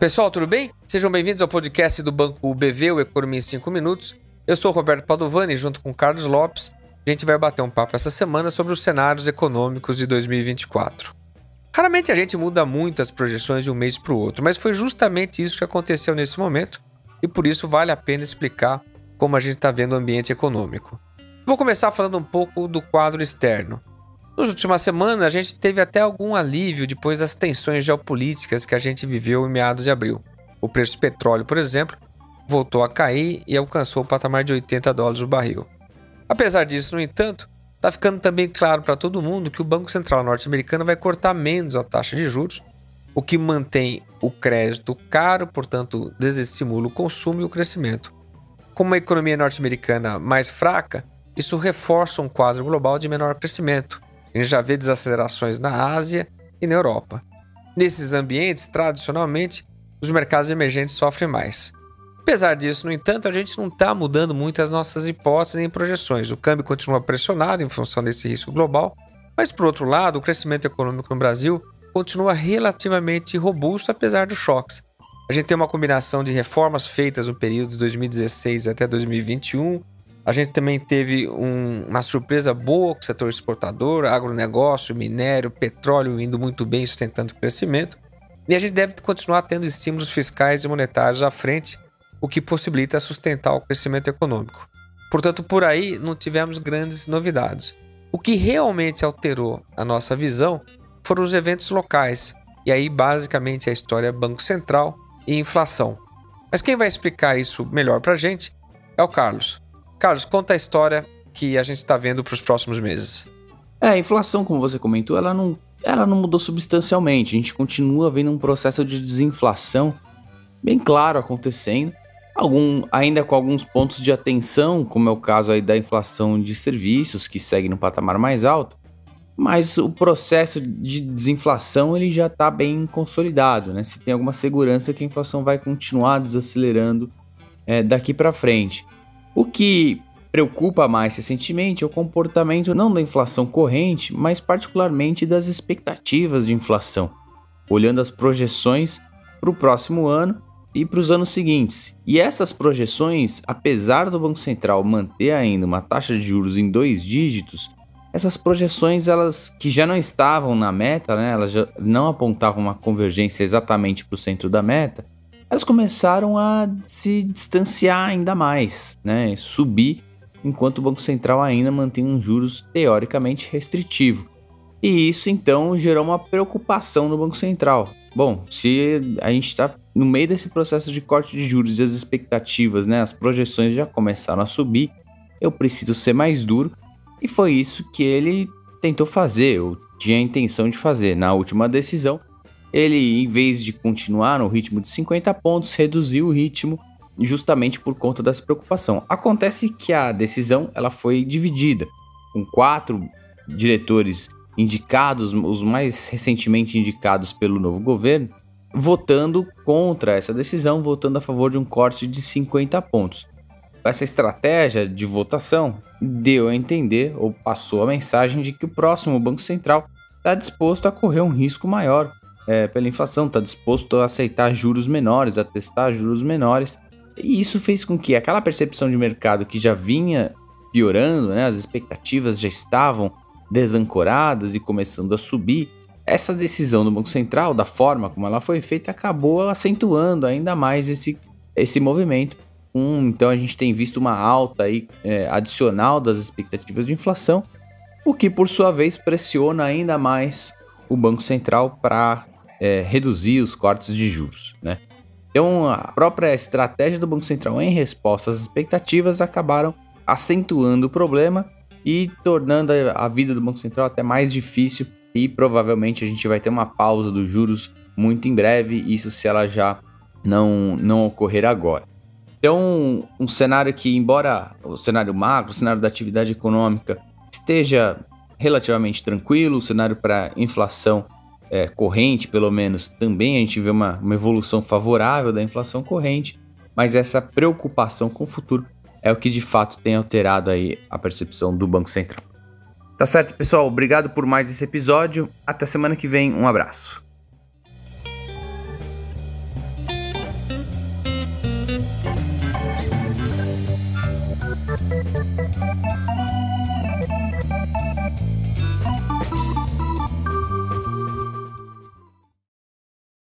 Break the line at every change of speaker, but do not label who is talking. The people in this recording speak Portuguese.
Pessoal, tudo bem? Sejam bem-vindos ao podcast do Banco UBV, o Economia em 5 Minutos. Eu sou o Roberto Padovani, junto com o Carlos Lopes. A gente vai bater um papo essa semana sobre os cenários econômicos de 2024. Raramente a gente muda muito as projeções de um mês para o outro, mas foi justamente isso que aconteceu nesse momento e por isso vale a pena explicar como a gente está vendo o ambiente econômico. Vou começar falando um pouco do quadro externo. Nas últimas semanas, a gente teve até algum alívio depois das tensões geopolíticas que a gente viveu em meados de abril. O preço do petróleo, por exemplo, voltou a cair e alcançou o patamar de $80 o barril. Apesar disso, no entanto, está ficando também claro para todo mundo que o Banco Central norte-americano vai cortar menos a taxa de juros, o que mantém o crédito caro, portanto, desestimula o consumo e o crescimento. Com uma economia norte-americana mais fraca, isso reforça um quadro global de menor crescimento. A gente já vê desacelerações na Ásia e na Europa. Nesses ambientes, tradicionalmente, os mercados emergentes sofrem mais. Apesar disso, no entanto, a gente não está mudando muito as nossas hipóteses nem projeções. O câmbio continua pressionado em função desse risco global, mas, por outro lado, o crescimento econômico no Brasil continua relativamente robusto, apesar dos choques. A gente tem uma combinação de reformas feitas no período de 2016 até 2021, a gente também teve uma surpresa boa com o setor exportador, agronegócio, minério, petróleo indo muito bem, sustentando o crescimento. E a gente deve continuar tendo estímulos fiscais e monetários à frente, o que possibilita sustentar o crescimento econômico. Portanto, por aí não tivemos grandes novidades. O que realmente alterou a nossa visão foram os eventos locais. E aí, basicamente, a história é Banco Central e inflação. Mas quem vai explicar isso melhor para a gente é o Carlos. Carlos, conta a história que a gente está vendo para os próximos meses.
A inflação, como você comentou, ela não mudou substancialmente. A gente continua vendo um processo de desinflação bem claro acontecendo, ainda com alguns pontos de atenção, como é o caso aí da inflação de serviços, que segue no patamar mais alto, mas o processo de desinflação ele já está bem consolidado, né? Se tem alguma segurança que a inflação vai continuar desacelerando daqui para frente. O que preocupa mais recentemente é o comportamento não da inflação corrente, mas particularmente das expectativas de inflação, olhando as projeções para o próximo ano e para os anos seguintes. E essas projeções, apesar do Banco Central manter ainda uma taxa de juros em 2 dígitos, essas projeções elas que já não estavam na meta, né, elas já não apontavam uma convergência exatamente para o centro da meta, elas começaram a se distanciar ainda mais, né? Subir, enquanto o Banco Central ainda mantém um juros teoricamente restritivo. E isso então gerou uma preocupação no Banco Central. Bom, se a gente está no meio desse processo de corte de juros e as expectativas, né, as projeções já começaram a subir, eu preciso ser mais duro. E foi isso que ele tentou fazer, ou tinha a intenção de fazer. Na última decisão, ele, em vez de continuar no ritmo de 50 pontos, reduziu o ritmo justamente por conta dessa preocupação. Acontece que a decisão ela foi dividida, com 4 diretores indicados, os mais recentemente indicados pelo novo governo, votando contra essa decisão, votando a favor de um corte de 50 pontos. Essa estratégia de votação deu a entender, ou passou a mensagem de que o próximo Banco Central está disposto a correr um risco maior pela inflação, está disposto a aceitar juros menores, a testar juros menores, e isso fez com que aquela percepção de mercado que já vinha piorando, né, as expectativas já estavam desancoradas e começando a subir, essa decisão do Banco Central, da forma como ela foi feita, acabou acentuando ainda mais esse movimento. Então a gente tem visto uma alta aí, adicional das expectativas de inflação, o que por sua vez pressiona ainda mais o Banco Central para reduzir os cortes de juros, né? Então a própria estratégia do Banco Central em resposta às expectativas acabaram acentuando o problema e tornando a vida do Banco Central até mais difícil, e provavelmente a gente vai ter uma pausa dos juros muito em breve, isso se ela já não ocorrer agora. Então, um cenário que, embora o cenário macro, o cenário da atividade econômica esteja relativamente tranquilo, o cenário para inflação corrente, pelo menos, também a gente vê uma evolução favorável da inflação corrente, mas essa preocupação com o futuro é o que de fato tem alterado aí a percepção do Banco Central. Tá certo, pessoal? Obrigado por mais esse episódio. Até semana que vem. Um abraço.